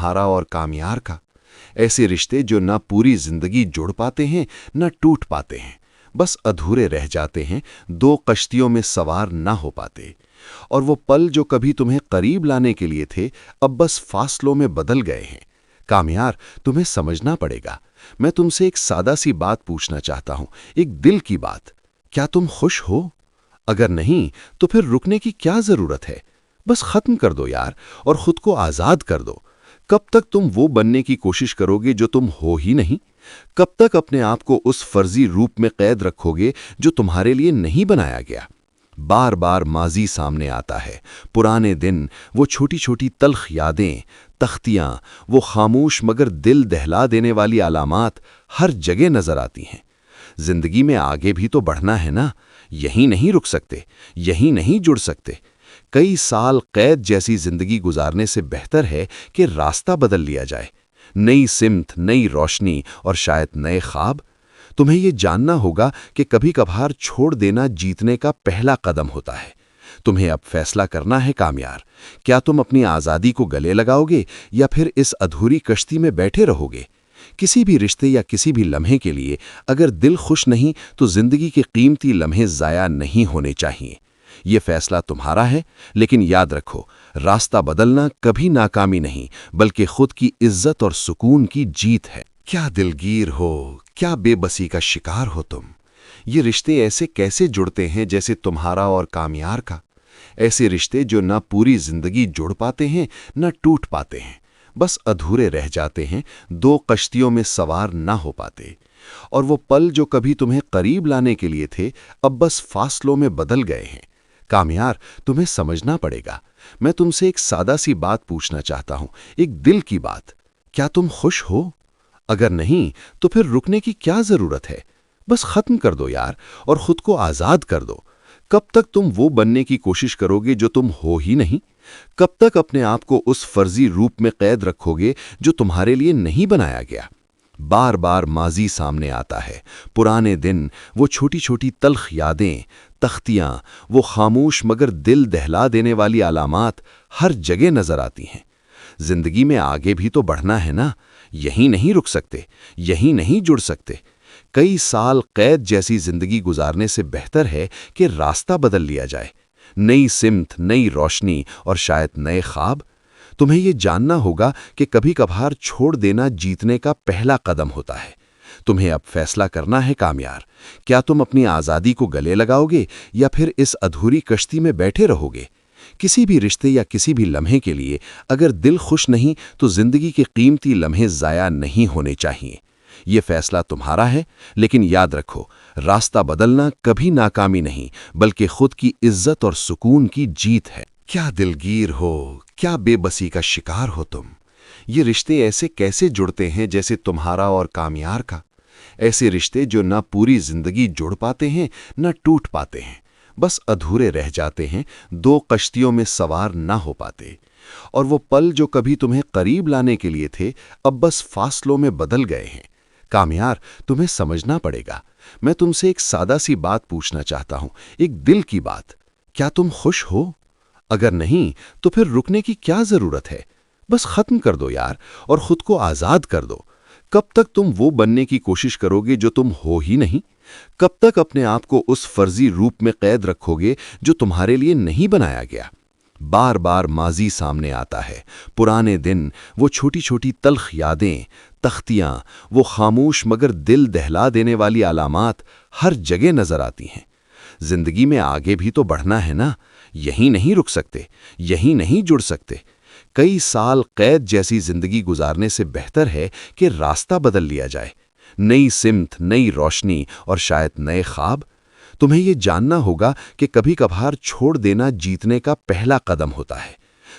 हारा और कामयार का। ऐसे रिश्ते जो ना पूरी जिंदगी जुड़ पाते हैं ना टूट पाते हैं, बस अधूरे रह जाते हैं, दो कश्तियों में सवार ना हो पाते। और वो पल जो कभी तुम्हें करीब लाने के लिए थे, अब बस फासलों में बदल गए हैं। कामयार, तुम्हें समझना पड़ेगा। मैं तुमसे एक सादा सी बात पूछना चाहता हूं, एक दिल की बात। क्या तुम खुश हो? अगर नहीं, तो फिर रुकने की क्या जरूरत है? बस खत्म कर दो यार, और खुद को आजाद कर दो। कब तक तुम वो बनने की कोशिश करोगे जो तुम हो ही नहीं? कब तक अपने आप को उस फर्जी रूप में कैद रखोगे जो तुम्हारे लिए नहीं बनाया गया? बार बार माजी सामने आता है, पुराने दिन, वो छोटी छोटी तल्ख यादें, तख्तियां, वो खामोश मगर दिल दहला देने वाली अलामात हर जगह नजर आती हैं। जिंदगी में आगे भी तो बढ़ना है ना, यहीं नहीं रुक सकते, यहीं नहीं जुड़ सकते। कई साल कैद जैसी जिंदगी गुजारने से बेहतर है कि रास्ता बदल लिया जाए। नई सिमत, नई रोशनी और शायद नए ख्वाब। तुम्हें यह जानना होगा कि कभी कभार छोड़ देना जीतने का पहला कदम होता है। तुम्हें अब फैसला करना है कामयार, क्या तुम अपनी आज़ादी को गले लगाओगे या फिर इस अधूरी कश्ती में बैठे रहोगे? किसी भी रिश्ते या किसी भी लम्हे के लिए अगर दिल खुश नहीं तो जिंदगी के कीमती लम्हे ज़ाया नहीं होने चाहिए। ये फैसला तुम्हारा है, लेकिन याद रखो, रास्ता बदलना कभी नाकामी नहीं बल्कि खुद की इज्जत और सुकून की जीत है। क्या दिलगीर हो, क्या बेबसी का शिकार हो तुम। ये रिश्ते ऐसे कैसे जुड़ते हैं जैसे तुम्हारा और कामयार का। ऐसे रिश्ते जो ना पूरी जिंदगी जुड़ पाते हैं ना टूट पाते हैं, बस अधूरे रह जाते हैं, दो कश्तियों में सवार ना हो पाते। और वो पल जो कभी तुम्हें करीब लाने के लिए थे, अब बस फासलों में बदल गए हैं। कामयार, तुम्हें समझना पड़ेगा। मैं तुमसे एक सादा सी बात पूछना चाहता हूं, एक दिल की बात। क्या तुम खुश हो? अगर नहीं, तो फिर रुकने की क्या जरूरत है? बस खत्म कर दो यार, और खुद को आजाद कर दो। कब तक तुम वो बनने की कोशिश करोगे जो तुम हो ही नहीं? कब तक अपने आप को उस फर्जी रूप में कैद रखोगे जो तुम्हारे लिए नहीं बनाया गया? बार बार माजी सामने आता है, पुराने दिन, वो छोटी छोटी तल्ख यादें, तख्तियां, वो खामोश मगर दिल दहला देने वाली अलामात हर जगह नजर आती हैं। जिंदगी में आगे भी तो बढ़ना है ना, यहीं नहीं रुक सकते, यहीं नहीं जुड़ सकते। कई साल कैद जैसी जिंदगी गुजारने से बेहतर है कि रास्ता बदल लिया जाए। नई सिमत, नई रोशनी और शायद नए ख्वाब। तुम्हें यह जानना होगा कि कभी कभार छोड़ देना जीतने का पहला कदम होता है। तुम्हें अब फैसला करना है कामयार, क्या तुम अपनी आज़ादी को गले लगाओगे या फिर इस अधूरी कश्ती में बैठे रहोगे? किसी भी रिश्ते या किसी भी लम्हे के लिए अगर दिल खुश नहीं तो जिंदगी के कीमती लम्हे ज़ाया नहीं होने चाहिए। ये फैसला तुम्हारा है, लेकिन याद रखो, रास्ता बदलना कभी नाकामी नहीं बल्कि खुद की इज्जत और सुकून की जीत है। क्या दिलगीर हो, क्या बेबसी का शिकार हो तुम। ये रिश्ते ऐसे कैसे जुड़ते हैं जैसे तुम्हारा और कामयार का। ऐसे रिश्ते जो ना पूरी जिंदगी जुड़ पाते हैं ना टूट पाते हैं, बस अधूरे रह जाते हैं, दो कश्तियों में सवार ना हो पाते। और वो पल जो कभी तुम्हें करीब लाने के लिए थे, अब बस फासलों में बदल गए हैं। कामयार, तुम्हें समझना पड़ेगा। मैं तुमसे एक सादा सी बात पूछना चाहता हूं, एक दिल की बात। क्या तुम खुश हो? अगर नहीं, तो फिर रुकने की क्या जरूरत है? बस खत्म कर दो यार, और खुद को आजाद कर दो। कब तक तुम वो बनने की कोशिश करोगे जो तुम हो ही नहीं? कब तक अपने आप को उस फर्जी रूप में कैद रखोगे जो तुम्हारे लिए नहीं बनाया गया? बार बार माजी सामने आता है, पुराने दिन, वो छोटी छोटी तल्ख यादें, तख्तियां, वो खामोश मगर दिल दहला देने वाली अलामात हर जगह नजर आती हैं। जिंदगी में आगे भी तो बढ़ना है ना, यहीं नहीं रुक सकते, यहीं नहीं जुड़ सकते। कई साल कैद जैसी जिंदगी गुजारने से बेहतर है कि रास्ता बदल लिया जाए। नई सिमत, नई रोशनी और शायद नए ख्वाब। तुम्हें यह जानना होगा कि कभी कभार छोड़ देना जीतने का पहला कदम होता है।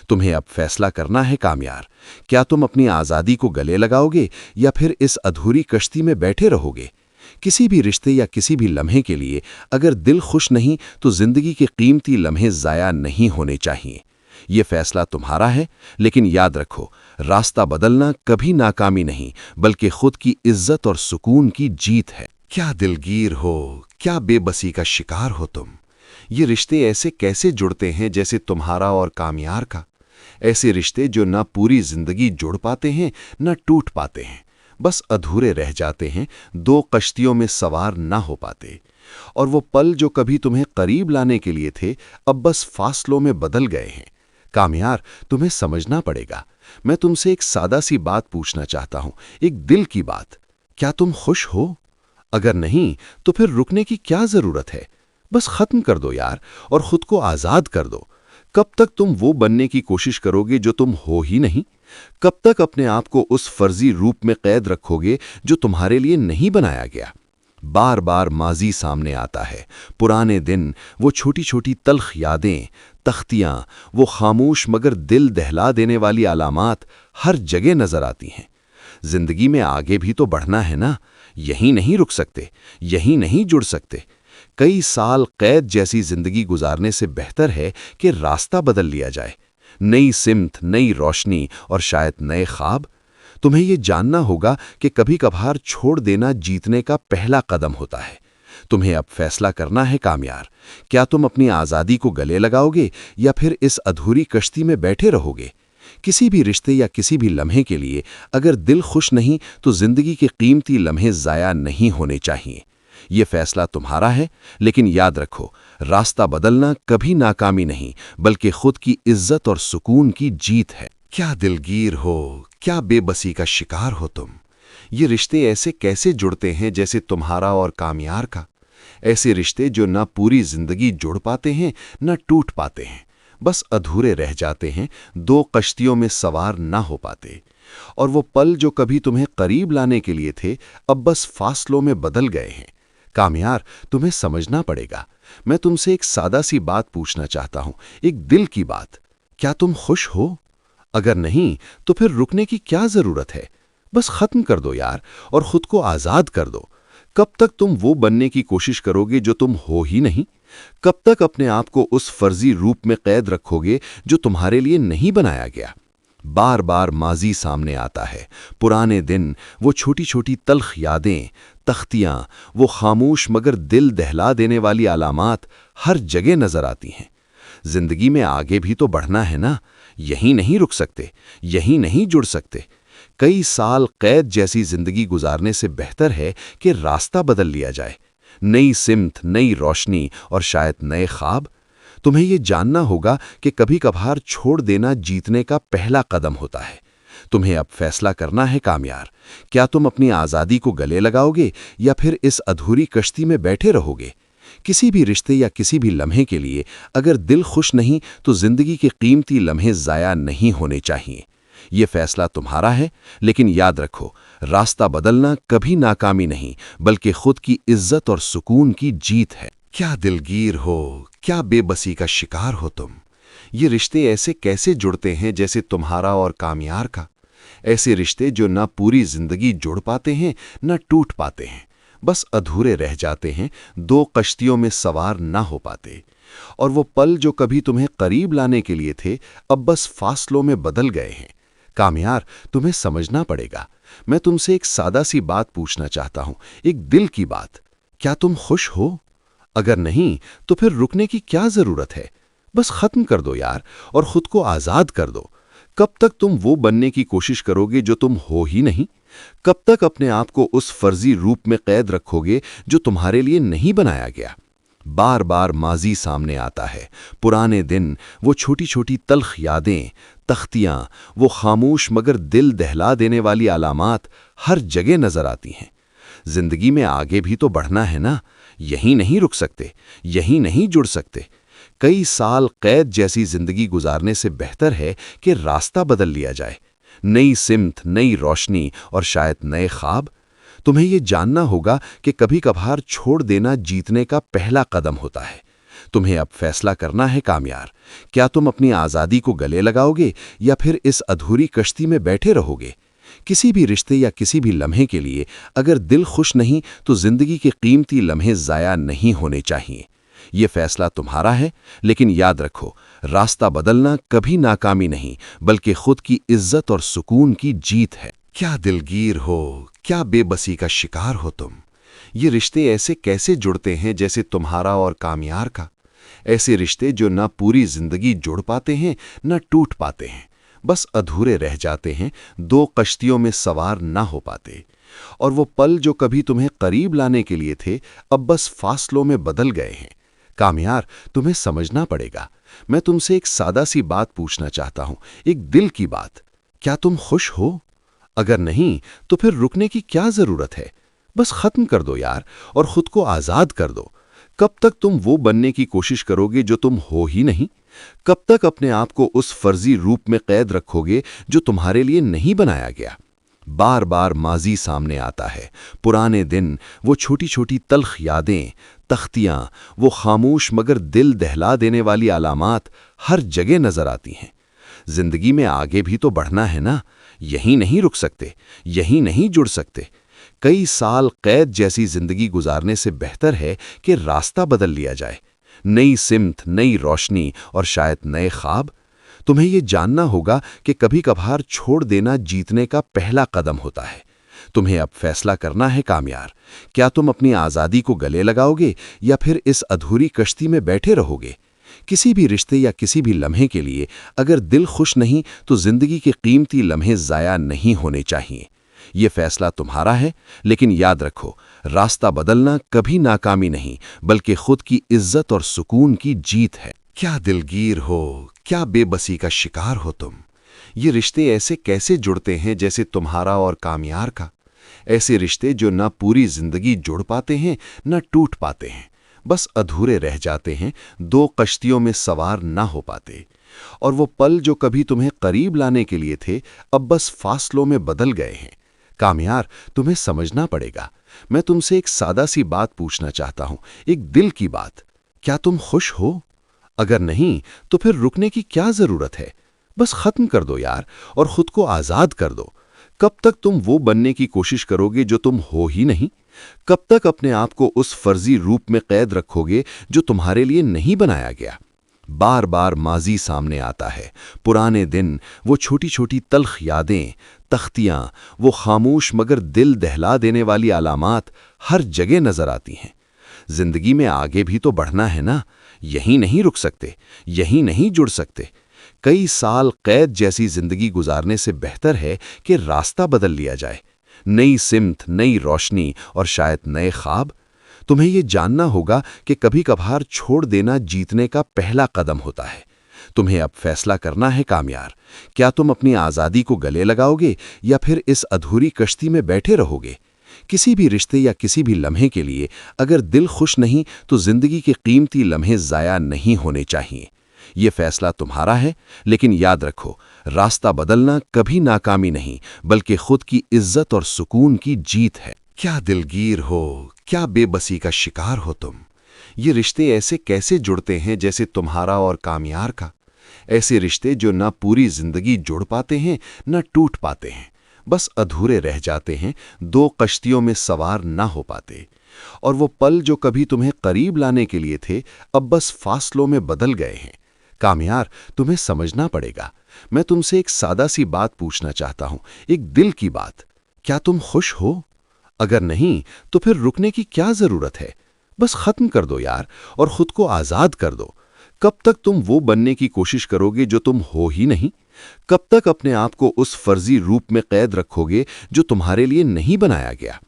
तुम्हें अब फैसला करना है कामयार, क्या तुम अपनी आज़ादी को गले लगाओगे या फिर इस अधूरी कश्ती में बैठे रहोगे? किसी भी रिश्ते या किसी भी लम्हे के लिए अगर दिल खुश नहीं तो जिंदगी के कीमती लम्हे ज़ाया नहीं होने चाहिए। ये फैसला तुम्हारा है, लेकिन याद रखो, रास्ता बदलना कभी नाकामी नहीं बल्कि खुद की इज्जत और सुकून की जीत है। क्या दिलगीर हो, क्या बेबसी का शिकार हो तुम। ये रिश्ते ऐसे कैसे जुड़ते हैं जैसे तुम्हारा और कामयार का। ऐसे रिश्ते जो ना पूरी जिंदगी जुड़ पाते हैं न टूट पाते हैं, बस अधूरे रह जाते हैं, दो कश्तियों में सवार ना हो पाते। और वो पल जो कभी तुम्हें करीब लाने के लिए थे अब बस फासलों में बदल गए हैं। कामयार, तुम्हें समझना पड़ेगा। मैं तुमसे एक सादा सी बात पूछना चाहता हूं, एक दिल की बात। क्या तुम खुश हो? अगर नहीं तो फिर रुकने की क्या जरूरत है? बस खत्म कर दो यार, और खुद को आजाद कर दो। कब तक तुम वो बनने की कोशिश करोगे जो तुम हो ही नहीं? कब तक अपने आप को उस फर्जी रूप में कैद रखोगे जो तुम्हारे लिए नहीं बनाया गया? बार बार माजी सामने आता है, पुराने दिन, वो छोटी छोटी तल्ख यादें, तख्तियां, वो खामोश मगर दिल दहला देने वाली अलामात हर जगह नजर आती हैं। जिंदगी में आगे भी तो बढ़ना है ना, यहीं नहीं रुक सकते, यहीं नहीं जुड़ सकते। कई साल कैद जैसी जिंदगी गुजारने से बेहतर है कि रास्ता बदल लिया जाए। नई सिमत, नई रोशनी और शायद नए ख्वाब। तुम्हें ये जानना होगा कि कभी कभार छोड़ देना जीतने का पहला कदम होता है। तुम्हें अब फैसला करना है कामयार, क्या तुम अपनी आज़ादी को गले लगाओगे या फिर इस अधूरी कश्ती में बैठे रहोगे? किसी भी रिश्ते या किसी भी लम्हे के लिए अगर दिल खुश नहीं तो जिंदगी के कीमती लम्हे ज़ाया नहीं होने चाहिए। ये फैसला तुम्हारा है, लेकिन याद रखो, रास्ता बदलना कभी नाकामी नहीं बल्कि खुद की इज्जत और सुकून की जीत है। क्या दिलगीर हो, क्या बेबसी का शिकार हो तुम। ये रिश्ते ऐसे कैसे जुड़ते हैं जैसे तुम्हारा और कामयार का। ऐसे रिश्ते जो ना पूरी जिंदगी जुड़ पाते हैं न टूट पाते हैं, बस अधूरे रह जाते हैं, दो कश्तियों में सवार ना हो पाते। और वो पल जो कभी तुम्हें करीब लाने के लिए थे अब बस फासलों में बदल गए हैं। कामयार, तुम्हें समझना पड़ेगा। मैं तुमसे एक सादा सी बात पूछना चाहता हूं, एक दिल की बात। क्या तुम खुश हो? अगर नहीं तो फिर रुकने की क्या जरूरत है? बस खत्म कर दो यार, और खुद को आजाद कर दो। कब तक तुम वो बनने की कोशिश करोगे जो तुम हो ही नहीं? कब तक अपने आप को उस फर्जी रूप में कैद रखोगे जो तुम्हारे लिए नहीं बनाया गया? बार बार माजी सामने आता है, पुराने दिन, वो छोटी छोटी तल्ख यादें, तख्तियां, वो खामोश मगर दिल दहला देने वाली अलामात हर जगह नजर आती हैं। जिंदगी में आगे भी तो बढ़ना है ना, यहीं नहीं रुक सकते, यहीं नहीं जुड़ सकते। कई साल कैद जैसी जिंदगी गुजारने से बेहतर है कि रास्ता बदल लिया जाए। नई सिमत, नई रोशनी और शायद नए ख्वाब। तुम्हें ये जानना होगा कि कभी कभार छोड़ देना जीतने का पहला कदम होता है। तुम्हें अब फैसला करना है कामयार, क्या तुम अपनी आज़ादी को गले लगाओगे या फिर इस अधूरी कश्ती में बैठे रहोगे? किसी भी रिश्ते या किसी भी लम्हे के लिए अगर दिल खुश नहीं तो जिंदगी के कीमती लम्हे ज़ाया नहीं होने चाहिए। ये फैसला तुम्हारा है, लेकिन याद रखो, रास्ता बदलना कभी नाकामी नहीं बल्कि खुद की इज्जत और सुकून की जीत है। क्या दिलगीर हो, क्या बेबसी का शिकार हो तुम। ये रिश्ते ऐसे कैसे जुड़ते हैं जैसे तुम्हारा और कामयार का। ऐसे रिश्ते जो ना पूरी जिंदगी जुड़ पाते हैं न टूट पाते हैं, बस अधूरे रह जाते हैं, दो कश्तियों में सवार ना हो पाते। और वो पल जो कभी तुम्हें करीब लाने के लिए थे अब बस फासलों में बदल गए हैं। कामयार, तुम्हें समझना पड़ेगा। मैं तुमसे एक सादा सी बात पूछना चाहता हूं, एक दिल की बात। क्या तुम खुश हो? अगर नहीं तो फिर रुकने की क्या जरूरत है? बस खत्म कर दो यार, और खुद को आजाद कर दो। कब तक तुम वो बनने की कोशिश करोगे जो तुम हो ही नहीं? कब तक अपने आप को उस फर्जी रूप में कैद रखोगे जो तुम्हारे लिए नहीं बनाया गया? बार बार माजी सामने आता है, पुराने दिन, वो छोटी छोटी तल्ख यादें, तख्तियां, वो खामोश मगर दिल दहला देने वाली अलामात हर जगह नजर आती हैं। जिंदगी में आगे भी तो बढ़ना है ना, यहीं नहीं रुक सकते, यहीं नहीं जुड़ सकते। कई साल कैद जैसी जिंदगी गुजारने से बेहतर है कि रास्ता बदल लिया जाए। नई सिमत, नई रोशनी और शायद नए ख्वाब। तुम्हें ये जानना होगा कि कभी कभार छोड़ देना जीतने का पहला कदम होता है। तुम्हें अब फैसला करना है कामयार, क्या तुम अपनी आज़ादी को गले लगाओगे या फिर इस अधूरी कश्ती में बैठे रहोगे? किसी भी रिश्ते या किसी भी लम्हे के लिए अगर दिल खुश नहीं तो जिंदगी के कीमती लम्हे ज़ाया नहीं होने चाहिए। ये फैसला तुम्हारा है, लेकिन याद रखो, रास्ता बदलना कभी नाकामी नहीं बल्कि खुद की इज्जत और सुकून की जीत है। क्या दिलगीर हो, क्या बेबसी का शिकार हो तुम। ये रिश्ते ऐसे कैसे जुड़ते हैं जैसे तुम्हारा और कामयार का। ऐसे रिश्ते जो ना पूरी जिंदगी जुड़ पाते हैं न टूट पाते हैं, बस अधूरे रह जाते हैं, दो कश्तियों में सवार ना हो पाते। और वो पल जो कभी तुम्हें करीब लाने के लिए थे, अब बस फासलों में बदल गए हैं। कामयार, तुम्हें समझना पड़ेगा। मैं तुमसे एक सादा सी बात पूछना चाहता हूं, एक दिल की बात। क्या तुम खुश हो? अगर नहीं, तो फिर रुकने की क्या जरूरत है? बस खत्म कर दो यार, और खुद को आजाद कर दो। कब तक तुम वो बनने की कोशिश करोगे जो तुम हो ही नहीं? कब तक अपने आप को उस फर्जी रूप में कैद रखोगे जो तुम्हारे लिए नहीं बनाया गया? बार बार माजी सामने आता है, पुराने दिन, वो छोटी छोटी तल्ख यादें, तख्तियां, वो खामोश मगर दिल दहला देने वाली अलामात हर जगह नजर आती हैं। जिंदगी में आगे भी तो बढ़ना है ना, यहीं नहीं रुक सकते, यहीं नहीं जुड़ सकते। कई साल कैद जैसी जिंदगी गुजारने से बेहतर है कि रास्ता बदल लिया जाए। नई सिमत, नई रोशनी और शायद नए ख्वाब। तुम्हें यह जानना होगा कि कभी कभार छोड़ देना जीतने का पहला कदम होता है। तुम्हें अब फैसला करना है कामयार, क्या तुम अपनी आज़ादी को गले लगाओगे या फिर इस अधूरी कश्ती में बैठे रहोगे? किसी भी रिश्ते या किसी भी लम्हे के लिए अगर दिल खुश नहीं तो जिंदगी के कीमती लम्हे ज़ाया नहीं होने चाहिए। ये फैसला तुम्हारा है, लेकिन याद रखो, रास्ता बदलना कभी नाकामी नहीं बल्कि खुद की इज्जत और सुकून की जीत है। क्या दिलगीर हो, क्या बेबसी का शिकार हो तुम। ये रिश्ते ऐसे कैसे जुड़ते हैं जैसे तुम्हारा और कामयार का। ऐसे रिश्ते जो ना पूरी जिंदगी जुड़ पाते हैं ना टूट पाते हैं, बस अधूरे रह जाते हैं, दो कश्तियों में सवार ना हो पाते। और वो पल जो कभी तुम्हें करीब लाने के लिए थे, अब बस फासलों में बदल गए हैं। कामयार, तुम्हें समझना पड़ेगा। मैं तुमसे एक सादा सी बात पूछना चाहता हूं, एक दिल की बात। क्या तुम खुश हो? अगर नहीं, तो फिर रुकने की क्या जरूरत है? बस खत्म कर दो यार, और खुद को आजाद कर दो। कब तक तुम वो बनने की कोशिश करोगे जो तुम हो ही नहीं? कब तक अपने आप को उस फर्जी रूप में कैद रखोगे जो तुम्हारे लिए नहीं बनाया गया? बार बार माजी सामने आता है, पुराने दिन, वो छोटी छोटी तल्ख यादें, तख्तियां, वो खामोश मगर दिल दहला देने वाली अलामात हर जगह नजर आती हैं। जिंदगी में आगे भी तो बढ़ना है ना, यहीं नहीं रुक सकते, यहीं नहीं जुड़ सकते। कई साल कैद जैसी जिंदगी गुजारने से बेहतर है कि रास्ता बदल लिया जाए। नई सिमत, नई रोशनी और शायद नए ख्वाब। तुम्हें यह जानना होगा कि कभी कभार छोड़ देना जीतने का पहला कदम होता है। तुम्हें अब फैसला करना है कामयार, क्या तुम अपनी आज़ादी को गले लगाओगे या फिर इस अधूरी कश्ती में बैठे रहोगे? किसी भी रिश्ते या किसी भी लम्हे के लिए अगर दिल खुश नहीं तो जिंदगी के कीमती लम्हे ज़ाया नहीं होने चाहिए। ये फैसला तुम्हारा है, लेकिन याद रखो, रास्ता बदलना कभी नाकामी नहीं बल्कि खुद की इज्जत और सुकून की जीत है। क्या दिलगीर हो, क्या बेबसी का शिकार हो तुम। ये रिश्ते ऐसे कैसे जुड़ते हैं जैसे तुम्हारा और कामयार का। ऐसे रिश्ते जो ना पूरी जिंदगी जुड़ पाते हैं ना टूट पाते हैं, बस अधूरे रह जाते हैं, दो कश्तियों में सवार ना हो पाते। और वो पल जो कभी तुम्हें करीब लाने के लिए थे, अब बस फासलों में बदल गए हैं। कामयार, तुम्हें समझना पड़ेगा। मैं तुमसे एक सादा सी बात पूछना चाहता हूं, एक दिल की बात। क्या तुम खुश हो? अगर नहीं, तो फिर रुकने की क्या जरूरत है? बस खत्म कर दो यार, और खुद को आजाद कर दो। कब तक तुम वो बनने की कोशिश करोगे जो तुम हो ही नहीं? कब तक अपने आप को उस फर्जी रूप में कैद रखोगे जो तुम्हारे लिए नहीं बनाया गया?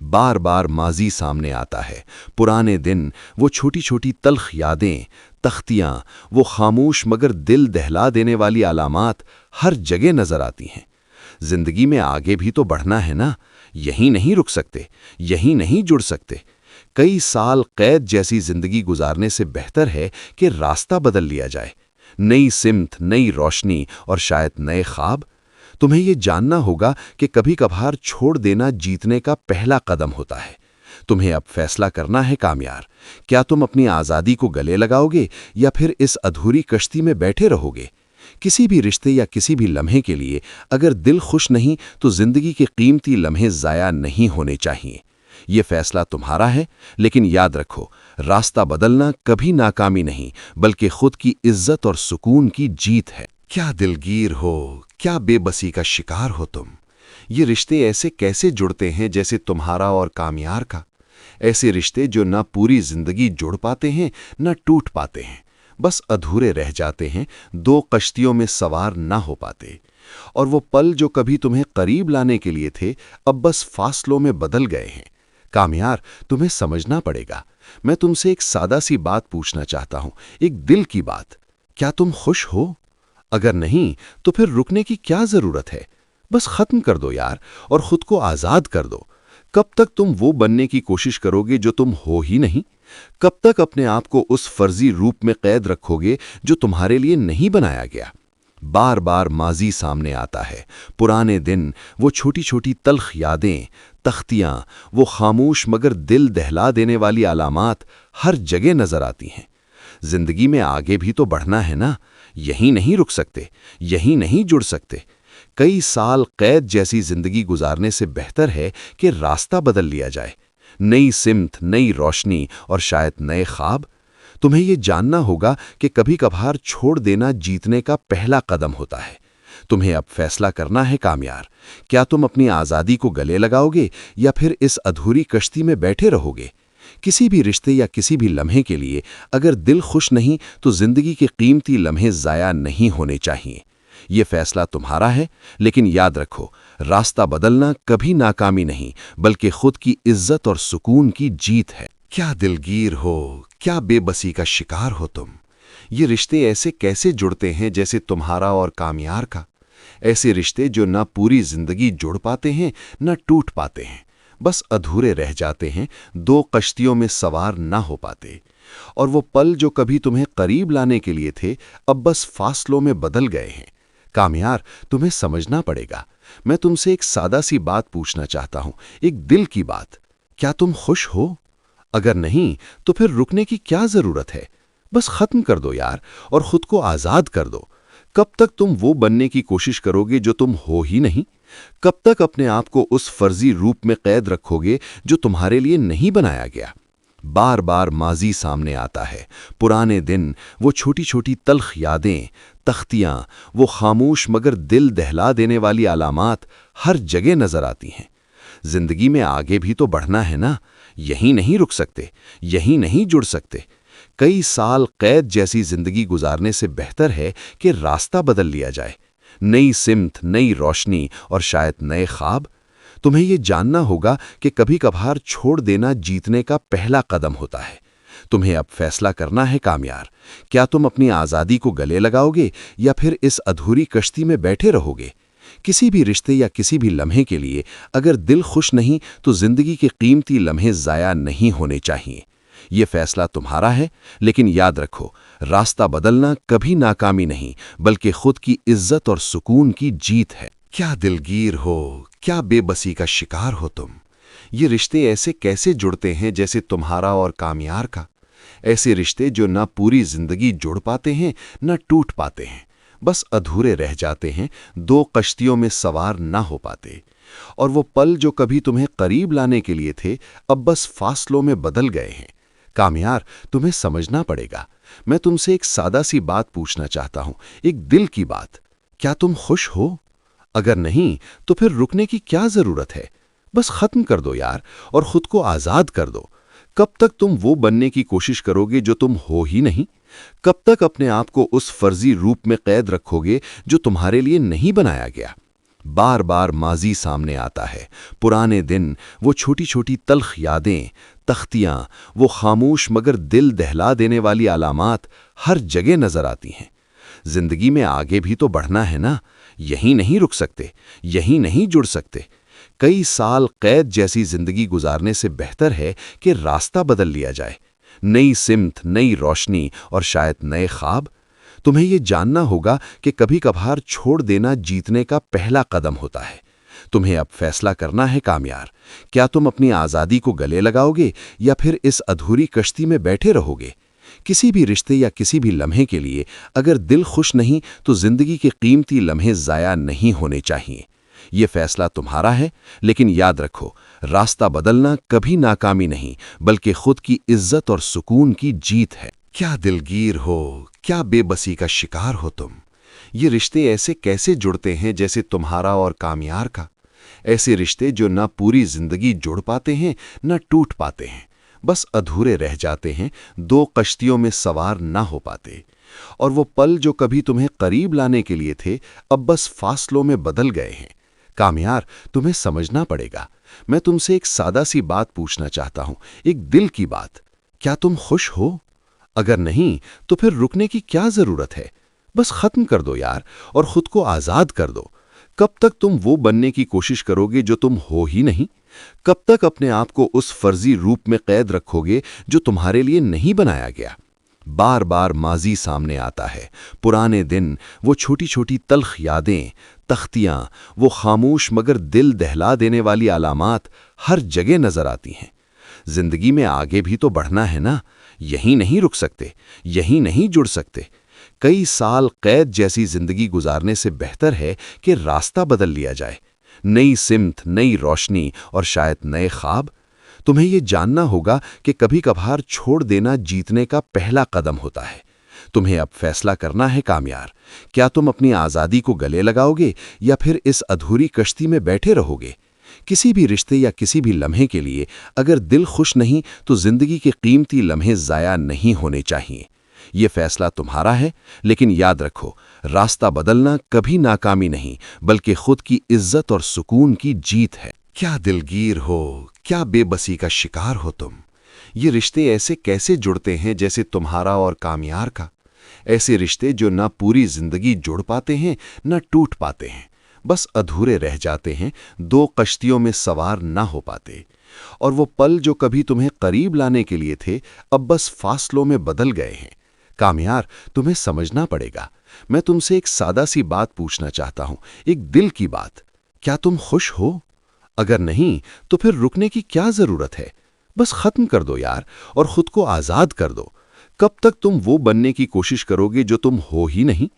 बार बार माजी सामने आता है, पुराने दिन, वो छोटी छोटी तल्ख यादें, तख्तियां, वो खामोश मगर दिल दहला देने वाली अलामात हर जगह नजर आती हैं। जिंदगी में आगे भी तो बढ़ना है ना, यहीं नहीं रुक सकते, यहीं नहीं जुड़ सकते। कई साल कैद जैसी जिंदगी गुजारने से बेहतर है कि रास्ता बदल लिया जाए। नई सिमत, नई रोशनी और शायद नए ख्वाब। तुम्हें यह जानना होगा कि कभी कभार छोड़ देना जीतने का पहला कदम होता है। तुम्हें अब फैसला करना है कामयार, क्या तुम अपनी आज़ादी को गले लगाओगे या फिर इस अधूरी कश्ती में बैठे रहोगे? किसी भी रिश्ते या किसी भी लम्हे के लिए अगर दिल खुश नहीं तो जिंदगी के कीमती लम्हे ज़ाया नहीं होने चाहिए। ये फैसला तुम्हारा है, लेकिन याद रखो, रास्ता बदलना कभी नाकामी नहीं बल्कि खुद की इज्जत और सुकून की जीत है। क्या दिलगीर हो, क्या बेबसी का शिकार हो तुम। ये रिश्ते ऐसे कैसे जुड़ते हैं जैसे तुम्हारा और कामयार का। ऐसे रिश्ते जो ना पूरी जिंदगी जुड़ पाते हैं ना टूट पाते हैं, बस अधूरे रह जाते हैं, दो कश्तियों में सवार ना हो पाते। और वो पल जो कभी तुम्हें करीब लाने के लिए थे, अब बस फासलों में बदल गए हैं। कामयार, तुम्हें समझना पड़ेगा। मैं तुमसे एक सादा सी बात पूछना चाहता हूं, एक दिल की बात। क्या तुम खुश हो? अगर नहीं, तो फिर रुकने की क्या जरूरत है? बस खत्म कर दो यार, और खुद को आजाद कर दो। कब तक तुम वो बनने की कोशिश करोगे जो तुम हो ही नहीं? कब तक अपने आप को उस फर्जी रूप में कैद रखोगे जो तुम्हारे लिए नहीं बनाया गया? बार बार माजी सामने आता है, पुराने दिन, वो छोटी छोटी तल्ख यादें, तख्तियां, वो खामोश मगर दिल दहला देने वाली अलामात हर जगह नजर आती हैं। जिंदगी में आगे भी तो बढ़ना है ना, यहीं नहीं रुक सकते, यहीं नहीं जुड़ सकते। कई साल कैद जैसी जिंदगी गुजारने से बेहतर है कि रास्ता बदल लिया जाए। नई सिमत, नई रोशनी और शायद नए ख्वाब। तुम्हें ये जानना होगा कि कभी कभार छोड़ देना जीतने का पहला कदम होता है। तुम्हें अब फैसला करना है कामयार, क्या तुम अपनी आज़ादी को गले लगाओगे या फिर इस अधूरी कश्ती में बैठे रहोगे? किसी भी रिश्ते या किसी भी लम्हे के लिए अगर दिल खुश नहीं तो जिंदगी के कीमती लम्हे ज़ाया नहीं होने चाहिए। ये फैसला तुम्हारा है, लेकिन याद रखो, रास्ता बदलना कभी नाकामी नहीं बल्कि खुद की इज्जत और सुकून की जीत है। क्या दिलगीर हो, क्या बेबसी का शिकार हो तुम। ये रिश्ते ऐसे कैसे जुड़ते हैं जैसे तुम्हारा और कामयार का। ऐसे रिश्ते जो ना पूरी जिंदगी जुड़ पाते हैं ना टूट पाते हैं, बस अधूरे रह जाते हैं, दो कश्तियों में सवार ना हो पाते। और वो पल जो कभी तुम्हें करीब लाने के लिए थे, अब बस फासलों में बदल गए हैं। कामयार, तुम्हें समझना पड़ेगा। मैं तुमसे एक सादा सी बात पूछना चाहता हूं, एक दिल की बात। क्या तुम खुश हो? अगर नहीं, तो फिर रुकने की क्या जरूरत है? बस खत्म कर दो यार, और खुद को आजाद कर दो। कब तक तुम वो बनने की कोशिश करोगे जो तुम हो ही नहीं? कब तक अपने आप को उस फर्जी रूप में कैद रखोगे जो तुम्हारे लिए नहीं बनाया गया? बार बार माजी सामने आता है, पुराने दिन, वो छोटी छोटी तल्ख यादें, तख्तियां, वो खामोश मगर दिल दहला देने वाली अलामात हर जगह नजर आती हैं। जिंदगी में आगे भी तो बढ़ना है ना, यहीं नहीं रुक सकते, यहीं नहीं जुड़ सकते। कई साल कैद जैसी जिंदगी गुजारने से बेहतर है कि रास्ता बदल लिया जाए। नई सिमत, नई रोशनी और शायद नए ख्वाब। तुम्हें ये जानना होगा कि कभी कभार छोड़ देना जीतने का पहला कदम होता है। तुम्हें अब फैसला करना है कामयार, क्या तुम अपनी आज़ादी को गले लगाओगे या फिर इस अधूरी कश्ती में बैठे रहोगे? किसी भी रिश्ते या किसी भी लम्हे के लिए अगर दिल खुश नहीं तो जिंदगी के कीमती लम्हे ज़ाया नहीं होने चाहिए। ये फैसला तुम्हारा है, लेकिन याद रखो, रास्ता बदलना कभी नाकामी नहीं बल्कि खुद की इज्जत और सुकून की जीत है। क्या दिलगीर हो, क्या बेबसी का शिकार हो तुम। ये रिश्ते ऐसे कैसे जुड़ते हैं जैसे तुम्हारा और कामयार का। ऐसे रिश्ते जो ना पूरी जिंदगी जुड़ पाते हैं ना टूट पाते हैं, बस अधूरे रह जाते हैं, दो कश्तियों में सवार ना हो पाते। और वो पल जो कभी तुम्हें करीब लाने के लिए थे, अब बस फासलों में बदल गए हैं। कामयार, तुम्हें समझना पड़ेगा। मैं तुमसे एक सादा सी बात पूछना चाहता हूं, एक दिल की बात। क्या तुम खुश हो? अगर नहीं, तो फिर रुकने की क्या जरूरत है? बस खत्म कर दो यार, और खुद को आजाद कर दो। कब तक तुम वो बनने की कोशिश करोगे जो तुम हो ही नहीं? कब तक अपने आप को उस फर्जी रूप में कैद रखोगे जो तुम्हारे लिए नहीं बनाया गया? बार बार माजी सामने आता है, पुराने दिन, वो छोटी छोटी तल्ख यादें, तख्तियां, वो खामोश मगर दिल दहला देने वाली अलामात हर जगह नजर आती हैं। जिंदगी में आगे भी तो बढ़ना है ना, यहीं नहीं रुक सकते, यहीं नहीं जुड़ सकते। कई साल कैद जैसी जिंदगी गुजारने से बेहतर है कि रास्ता बदल लिया जाए। नई सिमत, नई रोशनी और शायद नए ख्वाब। तुम्हें ये जानना होगा कि कभी कभार छोड़ देना जीतने का पहला कदम होता है। तुम्हें अब फैसला करना है कामयार, क्या तुम अपनी आज़ादी को गले लगाओगे या फिर इस अधूरी कश्ती में बैठे रहोगे? किसी भी रिश्ते या किसी भी लम्हे के लिए अगर दिल खुश नहीं तो जिंदगी के कीमती लम्हे ज़ाया नहीं होने चाहिए। ये फैसला तुम्हारा है, लेकिन याद रखो, रास्ता बदलना कभी नाकामी नहीं बल्कि खुद की इज्जत और सुकून की जीत है। क्या दिलगीर हो, क्या बेबसी का शिकार हो तुम। ये रिश्ते ऐसे कैसे जुड़ते हैं जैसे तुम्हारा और कामयार का। ऐसे रिश्ते जो ना पूरी जिंदगी जुड़ पाते हैं ना टूट पाते हैं, बस अधूरे रह जाते हैं, दो कश्तियों में सवार ना हो पाते। اور وہ پل جو کبھی تمہیں قریب لانے کے لیے تھے اب بس فاصلوں میں بدل گئے ہیں۔ کامیار، تمہیں سمجھنا پڑے گا۔ میں تم سے ایک سادہ سی بات پوچھنا چاہتا ہوں، ایک دل کی بات۔ کیا تم خوش ہو؟ اگر نہیں تو پھر رکنے کی کیا ضرورت ہے؟ بس ختم کر دو یار، اور خود کو آزاد کر دو۔ کب تک تم وہ بننے کی کوشش کرو گے جو تم ہو ہی نہیں؟ کب تک اپنے آپ کو اس فرضی روپ میں قید رکھو گے جو تمہارے لیے نہیں بنایا گیا؟ بار بار ماضی سامنے آتا ہے، پرانے دن، وہ چھوٹی چھوٹی تلخ یادیں، تختیاں، وہ خاموش مگر دل دہلا دینے والی علامات ہر جگہ نظر آتی ہیں۔ زندگی میں آگے بھی تو بڑھنا ہے نا، یہیں نہیں رک سکتے، یہیں نہیں جڑ سکتے۔ کئی سال قید جیسی زندگی گزارنے سے بہتر ہے کہ راستہ بدل لیا جائے، نئی سمت، نئی روشنی اور شاید نئے خواب۔ تمہیں یہ جاننا ہوگا کہ کبھی کبھار چھوڑ دینا جیتنے کا پہلا قدم ہوتا ہے۔ تمہیں اب فیصلہ کرنا ہے کامیار، کیا تم اپنی آزادی کو گلے لگاؤ گے یا پھر اس ادھوری کشتی میں بیٹھے رہو گے؟ کسی بھی رشتے یا کسی بھی لمحے کے لیے اگر دل خوش نہیں تو زندگی کے قیمتی لمحے ضائع نہیں ہونے چاہیے۔ یہ فیصلہ تمہارا ہے، لیکن یاد رکھو، راستہ بدلنا کبھی ناکامی نہیں بلکہ خود کی عزت اور سکون کی جیت ہے۔ کیا دلگیر ہو، کیا بے بسی کا شکار ہو تم۔ یہ رشتے ایسے کیسے جڑتے ہیں جیسے تمہارا اور کامیار کا؟ ایسے رشتے جو نہ پوری زندگی جڑ پاتے ہیں نہ ٹوٹ پاتے ہیں، بس ادھورے رہ جاتے ہیں، دو کشتیوں میں سوار نہ ہو پاتے۔ اور وہ پل جو کبھی تمہیں قریب لانے کے لیے تھے اب بس فاصلوں میں بدل گئے ہیں۔ کامیار، تمہیں سمجھنا پڑے گا۔ میں تم سے ایک سادہ سی بات پوچھنا چاہتا ہوں، ایک دل کی بات۔ کیا تم خوش ہو؟ اگر نہیں تو پھر رکنے کی کیا ضرورت ہے؟ بس ختم کر دو یار، اور خود کو آزاد کر دو۔ کب تک تم وہ بننے کی کوشش کرو گے جو تم ہو ہی نہیں؟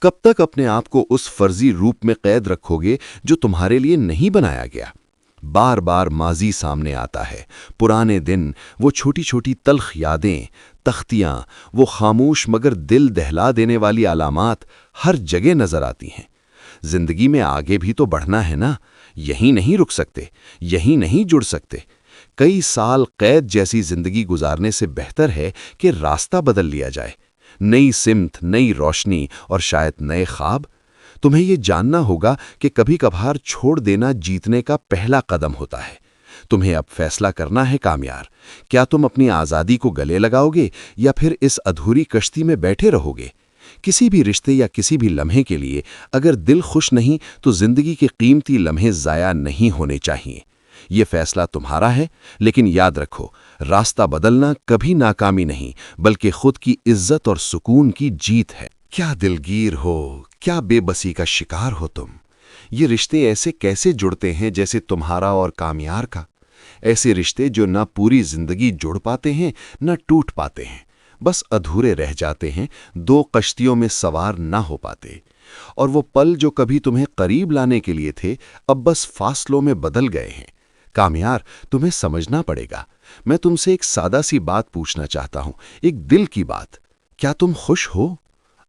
کب تک اپنے آپ کو اس فرضی روپ میں قید رکھو گے جو تمہارے لیے نہیں بنایا گیا؟ بار بار ماضی سامنے آتا ہے، پرانے دن، وہ چھوٹی چھوٹی تلخ یادیں، تختیاں، وہ خاموش مگر دل دہلا دینے والی علامات ہر جگہ نظر آتی ہیں۔ زندگی میں آگے بھی تو بڑھنا ہے نا، یہیں نہیں رک سکتے، یہیں نہیں جڑ سکتے۔ کئی سال قید جیسی زندگی گزارنے سے بہتر ہے کہ راستہ بدل لیا جائے، نئی سمت، نئی روشنی اور شاید نئے خواب۔ تمہیں یہ جاننا ہوگا کہ کبھی کبھار چھوڑ دینا جیتنے کا پہلا قدم ہوتا ہے۔ تمہیں اب فیصلہ کرنا ہے کامیار، کیا تم اپنی آزادی کو گلے لگاؤ گے یا پھر اس ادھوری کشتی میں بیٹھے رہو گے؟ کسی بھی رشتے یا کسی بھی لمحے کے لیے اگر دل خوش نہیں تو زندگی کے قیمتی لمحے ضائع نہیں ہونے چاہیے۔ یہ فیصلہ تمہارا ہے، لیکن یاد رکھو، راستہ بدلنا کبھی ناکامی نہیں بلکہ خود کی عزت اور سکون کی جیت ہے۔ کیا دلگیر ہو، کیا بے بسی کا شکار ہو تم۔ یہ رشتے ایسے کیسے جڑتے ہیں جیسے تمہارا اور کامیار کا؟ ایسے رشتے جو نہ پوری زندگی جڑ پاتے ہیں نہ ٹوٹ پاتے ہیں، بس ادھورے رہ جاتے ہیں، دو کشتیوں میں سوار نہ ہو پاتے۔ اور وہ پل جو کبھی تمہیں قریب لانے کے لیے تھے اب بس فاصلوں میں بدل گئے ہیں۔ کامیار، تمہیں سمجھنا پڑے گا۔ میں تم سے ایک سادہ سی بات پوچھنا چاہتا ہوں، ایک دل کی بات۔ کیا تم خوش ہو؟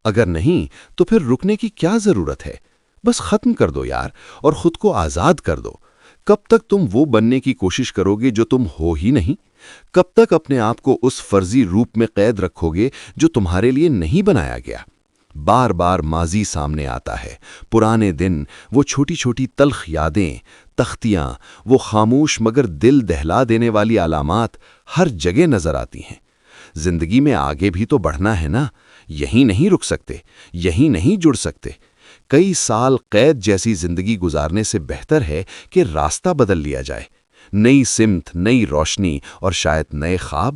اگر نہیں تو پھر رکنے کی کیا ضرورت ہے؟ بس ختم کر دو یار، اور خود کو آزاد کر دو۔ کب تک تم وہ بننے کی کوشش کرو گے جو تم ہو ہی نہیں؟ کب تک اپنے آپ کو اس فرضی روپ میں قید رکھو گے جو تمہارے لیے نہیں بنایا گیا؟ بار بار ماضی سامنے آتا ہے، پرانے دن، وہ چھوٹی چھوٹی تلخ یادیں، تختیاں، وہ خاموش مگر دل دہلا دینے والی علامات ہر جگہ نظر آتی ہیں۔ زندگی میں آگے بھی تو بڑھنا ہے نا، یہیں نہیں رک سکتے، یہیں نہیں جڑ سکتے۔ کئی سال قید جیسی زندگی گزارنے سے بہتر ہے کہ راستہ بدل لیا جائے، نئی سمت، نئی روشنی اور شاید نئے خواب۔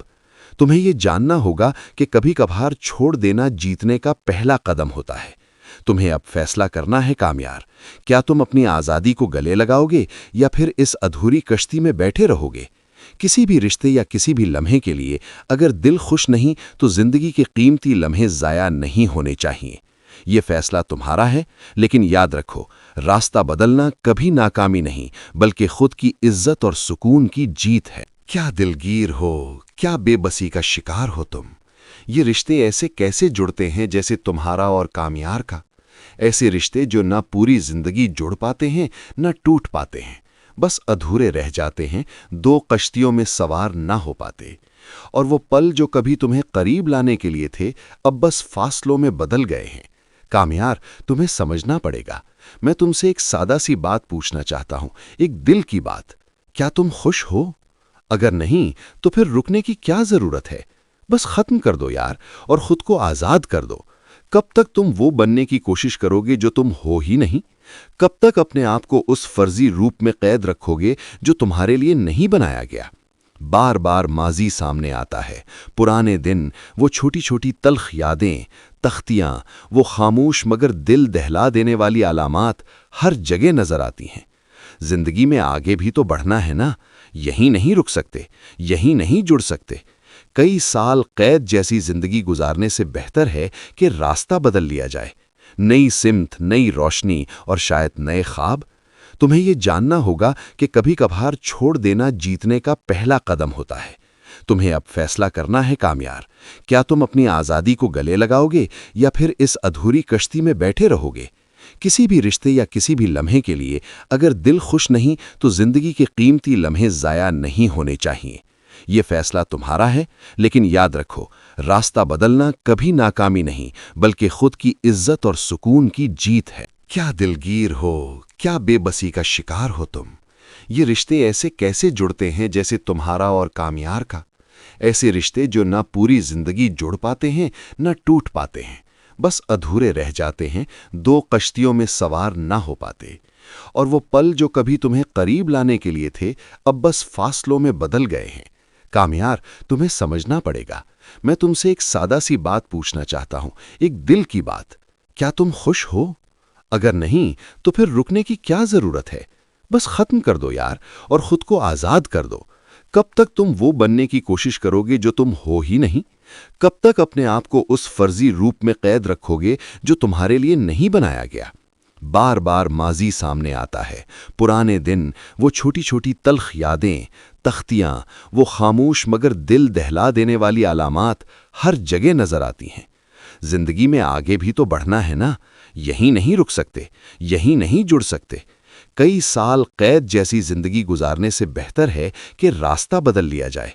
تمہیں یہ جاننا ہوگا کہ کبھی کبھار چھوڑ دینا جیتنے کا پہلا قدم ہوتا ہے۔ تمہیں اب فیصلہ کرنا ہے کامیار، کیا تم اپنی آزادی کو گلے لگاؤ گے یا پھر اس ادھوری کشتی میں بیٹھے رہو گے؟ کسی بھی رشتے یا کسی بھی لمحے کے لیے اگر دل خوش نہیں تو زندگی کے قیمتی لمحے ضائع نہیں ہونے چاہیے۔ یہ فیصلہ تمہارا ہے، لیکن یاد رکھو، راستہ بدلنا کبھی ناکامی نہیں بلکہ خود کی عزت اور سکون کی جیت ہے۔ کیا دلگیر ہو، کیا بے بسی کا شکار ہو تم۔ یہ رشتے ایسے کیسے جڑتے ہیں جیسے تمہارا اور کامیار کا؟ ایسے رشتے جو نہ پوری زندگی جڑ پاتے ہیں نہ ٹوٹ پاتے ہیں، بس ادھورے رہ جاتے ہیں، دو کشتیوں میں سوار نہ ہو پاتے۔ اور وہ پل جو کبھی تمہیں قریب لانے کے لیے تھے اب بس فاصلوں میں بدل گئے ہیں۔ کامیار، تمہیں سمجھنا پڑے گا۔ میں تم سے ایک سادہ سی بات پوچھنا چاہتا ہوں، ایک دل کی بات۔ کیا تم خوش ہو؟ اگر نہیں تو پھر رکنے کی کیا ضرورت ہے؟ بس ختم کر دو یار، اور خود کو آزاد کر دو۔ کب تک تم وہ بننے کی کوشش کرو گے جو تم ہو ہی نہیں؟ کب تک اپنے آپ کو اس فرضی روپ میں قید رکھو گے جو تمہارے لیے نہیں بنایا گیا؟ بار بار ماضی سامنے آتا ہے، پرانے دن، وہ چھوٹی چھوٹی تلخ یادیں، تختیاں، وہ خاموش مگر دل دہلا دینے والی علامات ہر جگہ نظر آتی ہیں۔ زندگی میں آگے بھی تو بڑھنا ہے نا، یہیں نہیں رک سکتے، یہیں نہیں جڑ سکتے۔ کئی سال قید جیسی زندگی گزارنے سے بہتر ہے کہ راستہ بدل لیا جائے، نئی سمت، نئی روشنی اور شاید نئے خواب۔ تمہیں یہ جاننا ہوگا کہ کبھی کبھار چھوڑ دینا جیتنے کا پہلا قدم ہوتا ہے۔ تمہیں اب فیصلہ کرنا ہے کامیار، کیا تم اپنی آزادی کو گلے لگاؤ گے یا پھر اس ادھوری کشتی میں بیٹھے رہو گے؟ کسی بھی رشتے یا کسی بھی لمحے کے لیے اگر دل خوش نہیں تو زندگی کے قیمتی لمحے ضائع نہیں ہونے چاہیے۔ یہ فیصلہ تمہارا ہے، لیکن یاد رکھو، راستہ بدلنا کبھی ناکامی نہیں بلکہ خود کی عزت اور سکون کی جیت ہے۔ کیا دلگیر ہو، کیا بے بسی کا شکار ہو تم۔ یہ رشتے ایسے کیسے جڑتے ہیں جیسے تمہارا اور کامیار کا؟ ایسے رشتے جو نہ پوری زندگی جڑ پاتے ہیں نہ ٹوٹ پاتے ہیں، بس ادھورے رہ جاتے ہیں، دو کشتیوں میں سوار نہ ہو پاتے۔ اور وہ پل جو کبھی تمہیں قریب لانے کے لیے تھے اب بس فاصلوں میں بدل گئے ہیں۔ کامیار، تمہیں سمجھنا پڑے گا۔ میں تم سے ایک سادہ سی بات پوچھنا چاہتا ہوں، ایک دل کی بات۔ کیا تم خوش ہو؟ اگر نہیں تو پھر رکنے کی کیا ضرورت ہے؟ بس ختم کر دو یار، اور خود کو آزاد کر دو۔ کب تک تم وہ بننے کی کوشش کرو گے جو تم ہو ہی نہیں؟ کب تک اپنے آپ کو اس فرضی روپ میں قید رکھو گے جو تمہارے لیے نہیں بنایا گیا؟ بار بار ماضی سامنے آتا ہے، پرانے دن، وہ چھوٹی چھوٹی تلخ یادیں، تختیاں، وہ خاموش مگر دل دہلا دینے والی علامات ہر جگہ نظر آتی ہیں۔ زندگی میں آگے بھی تو بڑھنا ہے نا، یہیں نہیں رک سکتے، یہیں نہیں جڑ سکتے۔ کئی سال قید جیسی زندگی گزارنے سے بہتر ہے کہ راستہ بدل لیا جائے،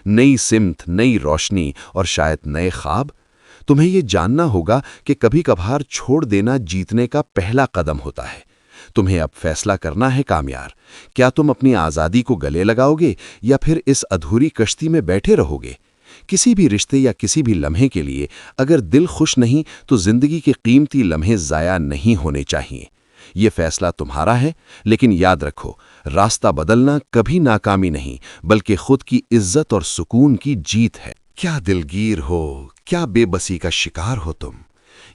نئی سمت، نئی روشنی اور شاید نئے خواب۔ تمہیں یہ جاننا ہوگا کہ کبھی کبھار چھوڑ دینا جیتنے کا پہلا قدم ہوتا ہے۔ تمہیں اب فیصلہ کرنا ہے کامیار، کیا تم اپنی آزادی کو گلے لگاؤ گے یا پھر اس ادھوری کشتی میں بیٹھے رہو گے؟ کسی بھی رشتے یا کسی بھی لمحے کے لیے اگر دل خوش نہیں تو زندگی کے قیمتی لمحے ضائع نہیں ہونے چاہیے۔ یہ فیصلہ تمہارا ہے، لیکن یاد رکھو، راستہ بدلنا کبھی ناکامی نہیں بلکہ خود کی عزت اور سکون کی جیت ہے۔ کیا دلگیر ہو، کیا بے بسی کا شکار ہو تم۔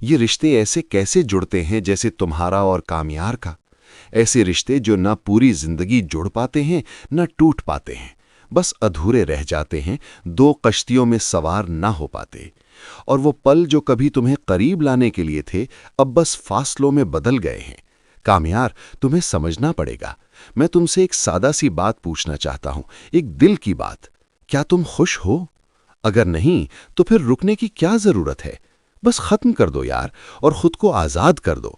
یہ رشتے ایسے کیسے جڑتے ہیں جیسے تمہارا اور کامیار کا؟ ایسے رشتے جو نہ پوری زندگی جڑ پاتے ہیں نہ ٹوٹ پاتے ہیں، بس ادھورے رہ جاتے ہیں، دو کشتیوں میں سوار نہ ہو پاتے۔ اور وہ پل جو کبھی تمہیں قریب لانے کے لیے تھے اب بس فاصلوں میں بدل گئے ہیں۔ کامیار، تمہیں سمجھنا پڑے گا۔ میں تم سے ایک سادہ سی بات پوچھنا چاہتا ہوں، ایک دل کی بات۔ کیا تم خوش ہو؟ اگر نہیں تو پھر رکنے کی کیا ضرورت ہے؟ بس ختم کر دو یار، اور خود کو آزاد کر دو۔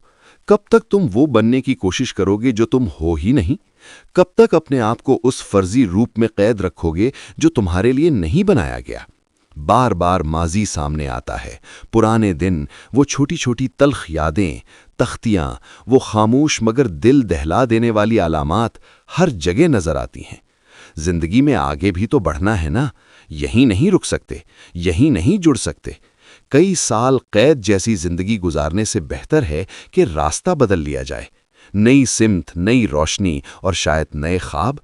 کب تک تم وہ بننے کی کوشش کرو گے جو تم ہو ہی نہیں؟ کب تک اپنے آپ کو اس فرضی روپ میں قید رکھو گے جو تمہارے لیے نہیں بنایا گیا؟ بار بار ماضی سامنے آتا ہے، پرانے دن، وہ چھوٹی چھوٹی تلخ یادیں، تختیاں، وہ خاموش مگر دل دہلا دینے والی علامات ہر جگہ نظر آتی ہیں۔ زندگی میں آگے بھی تو بڑھنا ہے نا، یہیں نہیں رک سکتے، یہیں نہیں جڑ سکتے۔ کئی سال قید جیسی زندگی گزارنے سے بہتر ہے کہ راستہ بدل لیا جائے، نئی سمت، نئی روشنی اور شاید نئے خواب۔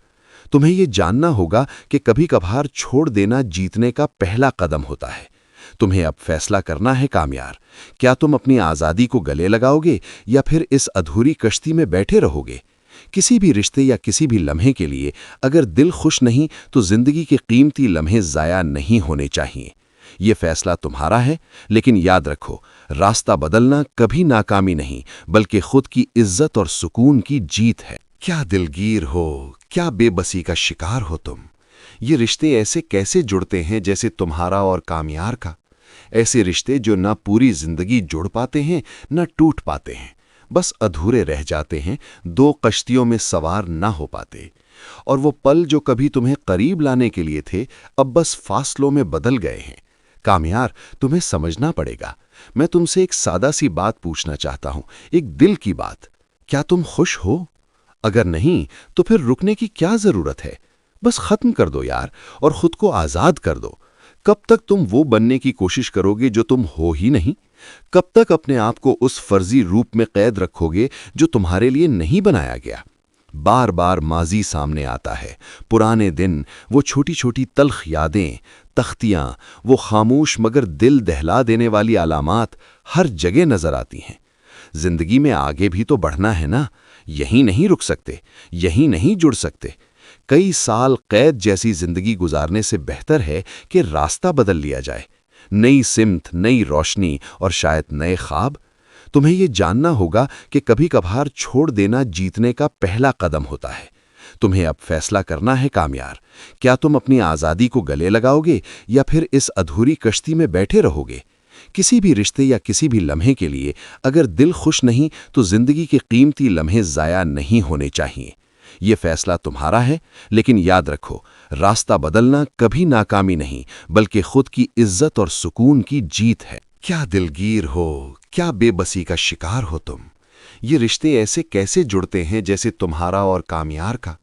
تمہیں یہ جاننا ہوگا کہ کبھی کبھار چھوڑ دینا جیتنے کا پہلا قدم ہوتا ہے۔ تمہیں اب فیصلہ کرنا ہے کامیار، کیا تم اپنی آزادی کو گلے لگاؤ گے یا پھر اس ادھوری کشتی میں بیٹھے رہو گے؟ کسی بھی رشتے یا کسی بھی لمحے کے لیے اگر دل خوش نہیں تو زندگی کے قیمتی لمحے ضائع نہیں ہونے چاہیے۔ یہ فیصلہ تمہارا ہے، لیکن یاد رکھو، راستہ بدلنا کبھی ناکامی نہیں بلکہ خود کی عزت اور سکون کی جیت ہے۔ کیا دلگیر ہو، کیا بے بسی کا شکار ہو تم۔ یہ رشتے ایسے کیسے جڑتے ہیں جیسے تمہارا اور کامیار کا؟ ایسے رشتے جو نہ پوری زندگی جڑ پاتے ہیں نہ ٹوٹ پاتے ہیں، بس ادھورے رہ جاتے ہیں، دو کشتیوں میں سوار نہ ہو پاتے۔ اور وہ پل جو کبھی تمہیں قریب لانے کے لیے تھے اب بس فاصلوں میں بدل گئے ہیں۔ کامیار، تمہیں سمجھنا پڑے گا۔ میں تم سے ایک سادہ سی بات پوچھنا چاہتا ہوں، ایک دل کی بات۔ کیا تم خوش ہو؟ اگر نہیں تو پھر رکنے کی کیا ضرورت ہے؟ بس ختم کر دو یار، اور خود کو آزاد کر دو۔ کب تک تم وہ بننے کی کوشش کرو گے جو تم ہو ہی نہیں؟ کب تک اپنے آپ کو اس فرضی روپ میں قید رکھو گے جو تمہارے لیے نہیں بنایا گیا؟ بار بار ماضی سامنے آتا ہے، پرانے دن، وہ چھوٹی چھوٹی تلخ یادیں، تختیاں، وہ خاموش مگر دل دہلا دینے والی علامات ہر جگہ نظر آتی ہیں۔ زندگی میں آگے بھی تو بڑھنا ہے نا، یہیں نہیں رک سکتے، یہیں نہیں جڑ سکتے۔ کئی سال قید جیسی زندگی گزارنے سے بہتر ہے کہ راستہ بدل لیا جائے، نئی سمت، نئی روشنی اور شاید نئے خواب۔ تمہیں یہ جاننا ہوگا کہ کبھی کبھار چھوڑ دینا جیتنے کا پہلا قدم ہوتا ہے۔ تمہیں اب فیصلہ کرنا ہے کامیار، کیا تم اپنی آزادی کو گلے لگاؤ گے یا پھر اس ادھوری کشتی میں بیٹھے رہو گے؟ کسی بھی رشتے یا کسی بھی لمحے کے لیے اگر دل خوش نہیں تو زندگی کے قیمتی لمحے ضائع نہیں ہونے چاہیے۔ یہ فیصلہ تمہارا ہے، لیکن یاد رکھو، راستہ بدلنا کبھی ناکامی نہیں بلکہ خود کی عزت اور سکون کی جیت ہے۔ کیا دلگیر ہو، کیا بے بسی کا شکار ہو تم۔ یہ رشتے ایسے کیسے جڑتے ہیں جیسے تمہارا اور کامیار کا؟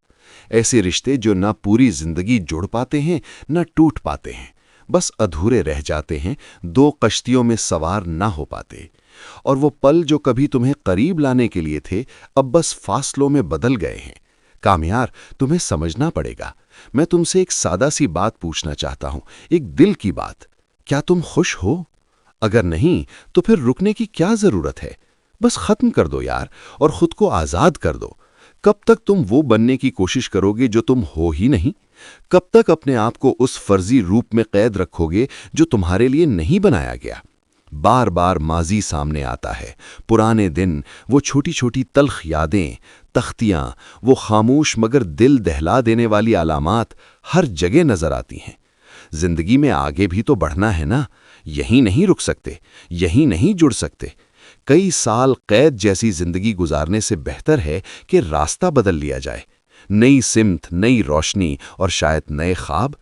ایسے رشتے جو نہ پوری زندگی جڑ پاتے ہیں نہ ٹوٹ پاتے ہیں، بس ادھورے رہ جاتے ہیں، دو کشتیوں میں سوار نہ ہو پاتے۔ اور وہ پل جو کبھی تمہیں قریب لانے کے لیے تھے اب بس فاصلوں میں بدل گئے ہیں۔ کامیار، تمہیں سمجھنا پڑے گا۔ میں تم سے ایک سادہ سی بات پوچھنا چاہتا ہوں، ایک دل کی بات۔ کیا تم خوش ہو؟ اگر نہیں تو پھر رکنے کی کیا ضرورت ہے؟ بس ختم کر دو یار، اور خود کو آزاد کر دو۔ کب تک تم وہ بننے کی کوشش کرو گے جو تم ہو ہی نہیں؟ کب تک اپنے آپ کو اس فرضی روپ میں قید رکھو گے جو تمہارے لیے نہیں بنایا گیا؟ بار بار ماضی سامنے آتا ہے، پرانے دن، وہ چھوٹی چھوٹی تلخ یادیں، تختیاں، وہ خاموش مگر دل دہلا دینے والی علامات ہر جگہ نظر آتی ہیں۔ زندگی میں آگے بھی تو بڑھنا ہے نا، یہیں نہیں رک سکتے، یہیں نہیں جڑ سکتے۔ کئی سال قید جیسی زندگی گزارنے سے بہتر ہے کہ راستہ بدل لیا جائے، نئی سمت، نئی روشنی اور شاید نئے خواب۔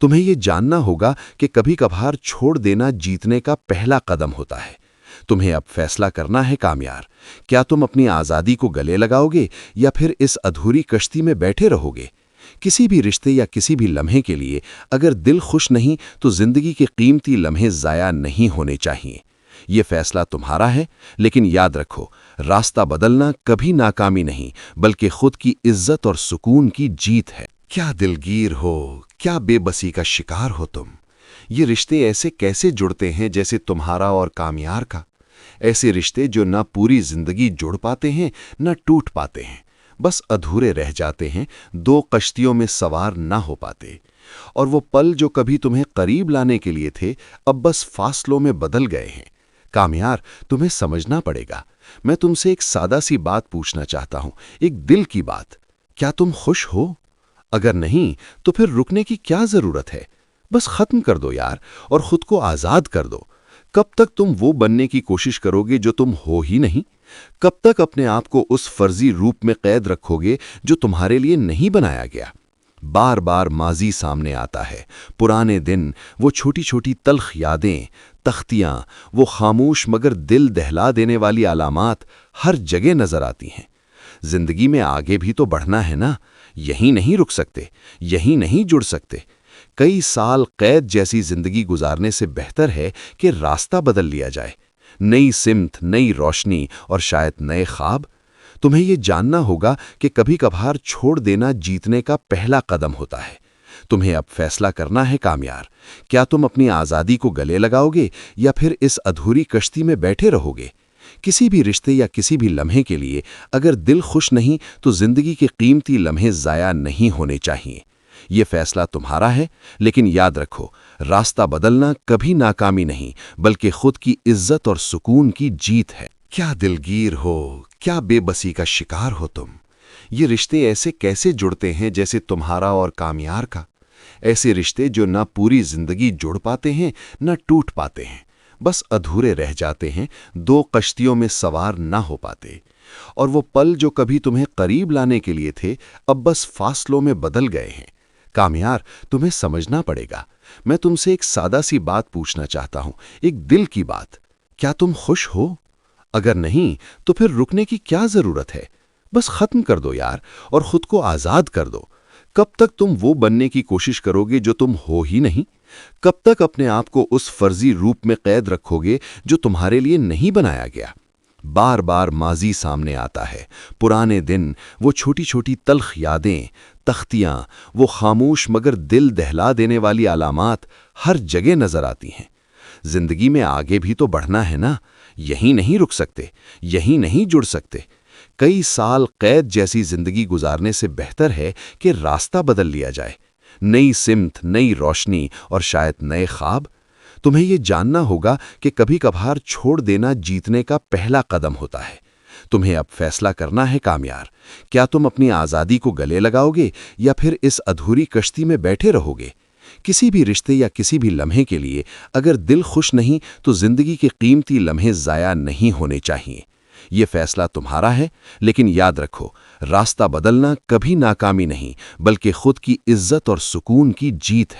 تمہیں یہ جاننا ہوگا کہ کبھی کبھار چھوڑ دینا جیتنے کا پہلا قدم ہوتا ہے۔ تمہیں اب فیصلہ کرنا ہے کامیار، کیا تم اپنی آزادی کو گلے لگاؤ گے یا پھر اس ادھوری کشتی میں بیٹھے رہو گے؟ کسی بھی رشتے یا کسی بھی لمحے کے لیے اگر دل خوش نہیں تو زندگی کے قیمتی لمحے ضائع نہیں ہونے چاہیے۔ یہ فیصلہ تمہارا ہے، لیکن یاد رکھو، راستہ بدلنا کبھی ناکامی نہیں بلکہ خود کی عزت اور سکون کی جیت ہے۔ کیا دلگیر ہو، کیا بے بسی کا شکار ہو تم۔ یہ رشتے ایسے کیسے جڑتے ہیں جیسے تمہارا اور کامیار کا؟ ایسے رشتے جو نہ پوری زندگی جڑ پاتے ہیں نہ ٹوٹ پاتے ہیں، بس ادھورے رہ جاتے ہیں، دو کشتیوں میں سوار نہ ہو پاتے۔ اور وہ پل جو کبھی تمہیں قریب لانے کے لیے تھے اب بس فاصلوں میں بدل گئے ہیں۔ کامیار، تمہیں سمجھنا پڑے گا۔ میں تم سے ایک سادہ سی بات پوچھنا چاہتا ہوں، ایک دل کی بات۔ کیا تم خوش ہو؟ اگر نہیں تو پھر رکنے کی کیا ضرورت ہے؟ بس ختم کر دو یار، اور خود کو آزاد کر دو۔ کب تک تم وہ بننے کی کوشش کرو گے جو تم ہو ہی نہیں؟ کب تک اپنے آپ کو اس فرضی روپ میں قید رکھو گے جو تمہارے لیے نہیں بنایا گیا؟ بار بار ماضی سامنے آتا ہے، پرانے دن، وہ چھوٹی چھوٹی تلخ یادیں، تختیاں، وہ خاموش مگر دل دہلا دینے والی علامات ہر جگہ نظر آتی ہیں۔ زندگی میں آگے بھی تو بڑھنا ہے نا، یہیں نہیں رک سکتے، یہیں نہیں جڑ سکتے۔ کئی سال قید جیسی زندگی گزارنے سے بہتر ہے کہ راستہ بدل لیا جائے، نئی سمت، نئی روشنی اور شاید نئے خواب۔ تمہیں یہ جاننا ہوگا کہ کبھی کبھار چھوڑ دینا جیتنے کا پہلا قدم ہوتا ہے۔ تمہیں اب فیصلہ کرنا ہے کامیار، کیا تم اپنی آزادی کو گلے لگاؤ گے یا پھر اس ادھوری کشتی میں بیٹھے رہو گے؟ کسی بھی رشتے یا کسی بھی لمحے کے لیے اگر دل خوش نہیں تو زندگی کے قیمتی لمحے ضائع نہیں ہونے چاہیے۔ یہ فیصلہ تمہارا ہے، لیکن یاد رکھو، راستہ بدلنا کبھی ناکامی نہیں بلکہ خود کی عزت اور سکون کی جیت ہے۔ کیا دلگیر ہو، کیا بے بسی کا شکار ہو تم۔ یہ رشتے ایسے کیسے جڑتے ہیں جیسے تمہارا اور کامیار کا؟ ایسے رشتے جو نہ پوری زندگی جڑ پاتے ہیں نہ ٹوٹ پاتے ہیں، بس ادھورے رہ جاتے ہیں، دو کشتیوں میں سوار نہ ہو پاتے۔ اور وہ پل جو کبھی تمہیں قریب لانے کے لیے تھے اب بس فاصلوں میں بدل گئے ہیں۔ کامیار، تمہیں سمجھنا پڑے گا۔ میں تم سے ایک سادہ سی بات پوچھنا چاہتا ہوں، ایک دل کی بات۔ کیا تم خوش ہو؟ اگر نہیں تو پھر رکنے کی کیا ضرورت ہے؟ بس ختم کر دو یار، اور خود کو آزاد کر دو۔ کب تک تم وہ بننے کی کوشش کرو گے جو تم ہو ہی نہیں؟ کب تک اپنے آپ کو اس فرضی روپ میں قید رکھو گے جو تمہارے لیے نہیں بنایا گیا؟ بار بار ماضی سامنے آتا ہے، پرانے دن، وہ چھوٹی چھوٹی تلخ یادیں، تختیاں، وہ خاموش مگر دل دہلا دینے والی علامات ہر جگہ نظر آتی ہیں۔ زندگی میں آگے بھی تو بڑھنا ہے نا، یہیں نہیں رک سکتے، یہیں نہیں جڑ سکتے۔ کئی سال قید جیسی زندگی گزارنے سے بہتر ہے کہ راستہ بدل لیا جائے، نئی سمت، نئی روشنی اور شاید نئے خواب۔ تمہیں یہ جاننا ہوگا کہ کبھی کبھار چھوڑ دینا جیتنے کا پہلا قدم ہوتا ہے۔ تمہیں اب فیصلہ کرنا ہے کامیار، کیا تم اپنی آزادی کو گلے لگاؤ گے یا پھر اس ادھوری کشتی میں بیٹھے رہو گے؟ کسی بھی رشتے یا کسی بھی لمحے کے لیے اگر دل خوش نہیں تو زندگی کے قیمتی لمحے ضائع نہیں ہونے چاہیے۔ یہ فیصلہ تمہارا ہے، لیکن یاد رکھو، راستہ بدلنا کبھی ناکامی نہیں بلکہ خود کی عزت اور سکون کی جیت ہے۔